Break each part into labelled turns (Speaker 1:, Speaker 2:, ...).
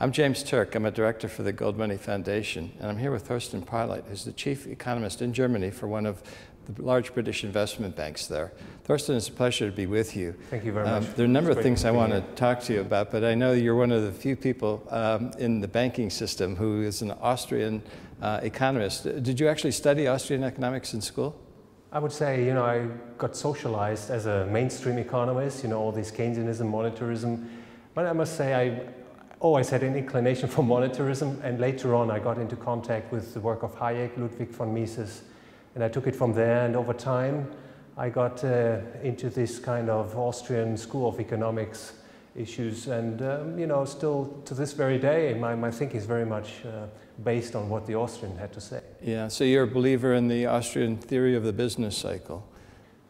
Speaker 1: I'm James Turk. I'm a director for the Gold Money Foundation, and I'm here with Thorsten Polleit, who's the chief economist in Germany for one of the large British investment banks there. Thorsten, it's a pleasure to be with you.
Speaker 2: Thank you very much.
Speaker 1: There are a number of things I want to talk to you about, but I know you're one of the few people in the banking system who is an Austrian economist. Did you actually study Austrian economics in school?
Speaker 2: I would say, I got socialized as a mainstream economist, all this Keynesianism, monetarism, but I must say I always had an inclination for monetarism, and later on I got into contact with the work of Hayek, Ludwig von Mises, and I took it from there, and over time I got into this kind of Austrian school of economics issues, and still to this very day my thinking is very much based on what the Austrian had to say.
Speaker 1: Yeah, so you're a believer in the Austrian theory of the business cycle.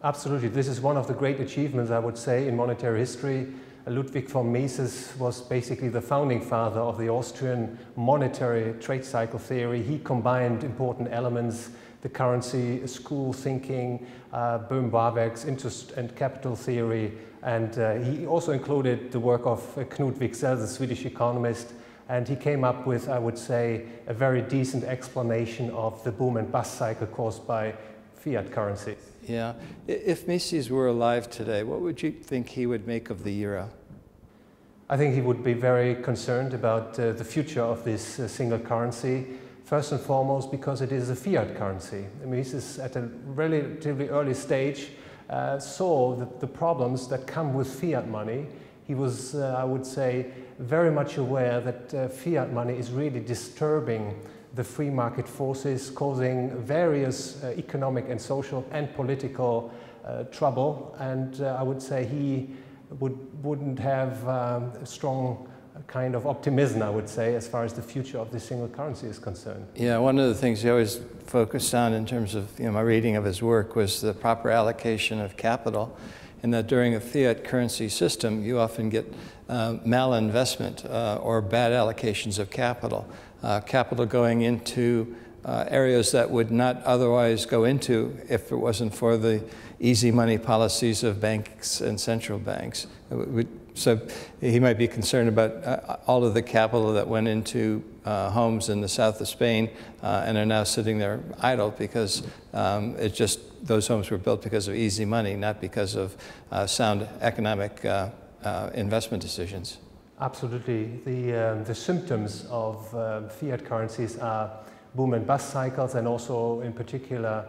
Speaker 2: Absolutely. This is one of the great achievements, I would say, in monetary history. Ludwig von Mises was basically the founding father of the Austrian monetary trade cycle theory. He combined important elements, the currency, school thinking, Böhm-Bawerk's interest and capital theory, and he also included the work of Knut Wicksell, the Swedish economist, and he came up with, I would say, a very decent explanation of the boom and bust cycle caused by fiat currency.
Speaker 1: Yeah. If Mises were alive today, what would you think he would make of the euro?
Speaker 2: I think he would be very concerned about the future of this single currency, first and foremost because it is a fiat currency. Mises, at a relatively early stage, saw the problems that come with fiat money. He was, I would say, very much aware that fiat money is really disturbing the free market forces, causing various economic and social and political trouble, and I would say he wouldn't have a strong kind of optimism, I would say, as far as the future of the single currency is concerned.
Speaker 1: Yeah, one of the things he always focused on in terms of my reading of his work was the proper allocation of capital, and that during a fiat currency system you often get malinvestment or bad allocations of capital. Capital going into areas that would not otherwise go into if it wasn't for the easy money policies of banks and central banks. So he might be concerned about all of the capital that went into homes in the south of Spain and are now sitting there idle because those homes were built because of easy money, not because of sound economic investment decisions.
Speaker 2: Absolutely. The symptoms of fiat currencies are boom and bust cycles, and also in particular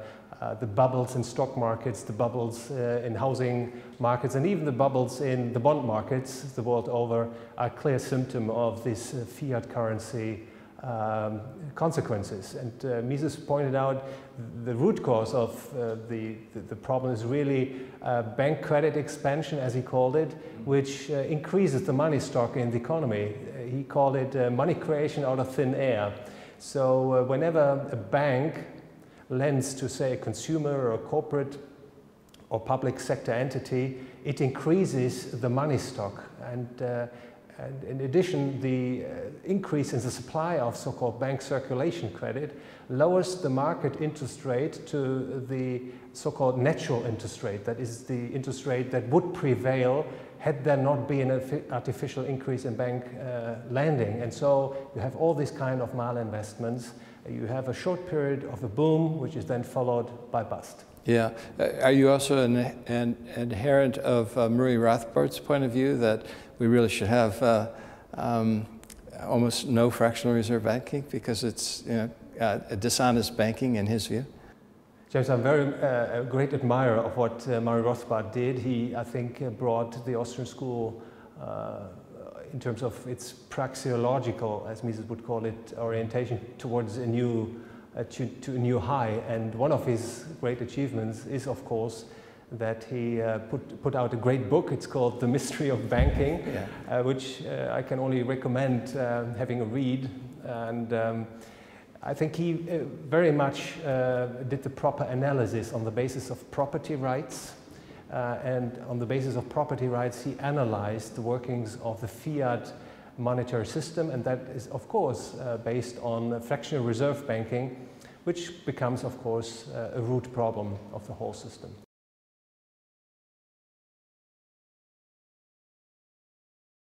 Speaker 2: the bubbles in stock markets, the bubbles in housing markets, and even the bubbles in the bond markets the world over are a clear symptom of this fiat currency consequences. And Mises pointed out the root cause of the problem is really bank credit expansion, as he called it, which increases the money stock in the economy. He called it money creation out of thin air. So whenever a bank lends to, say, a consumer or a corporate or public sector entity, it increases the money stock. And in addition, the increase in the supply of so-called bank circulation credit lowers the market interest rate to the so-called natural interest rate. That is the interest rate that would prevail had there not been an artificial increase in bank lending. And so you have all these kind of malinvestments. You have a short period of a boom, which is then followed by bust.
Speaker 1: Yeah. Are you also an adherent of Murray Rothbard's point of view that we really should have almost no fractional reserve banking because it's a dishonest banking in his view?
Speaker 2: James, I'm a great admirer of what Murray Rothbard did. He, I think, brought the Austrian school in terms of its praxeological, as Mises would call it, orientation towards a new to a new high. And one of his great achievements is, of course, that he put out a great book. It's called The Mystery of Banking, which I can only recommend having a read. And I think he very much did the proper analysis on the basis of property rights. And on the basis of property rights, he analyzed the workings of the fiat monetary system, and that is, of course, based on fractional reserve banking, which becomes, of course, a root problem of the whole system.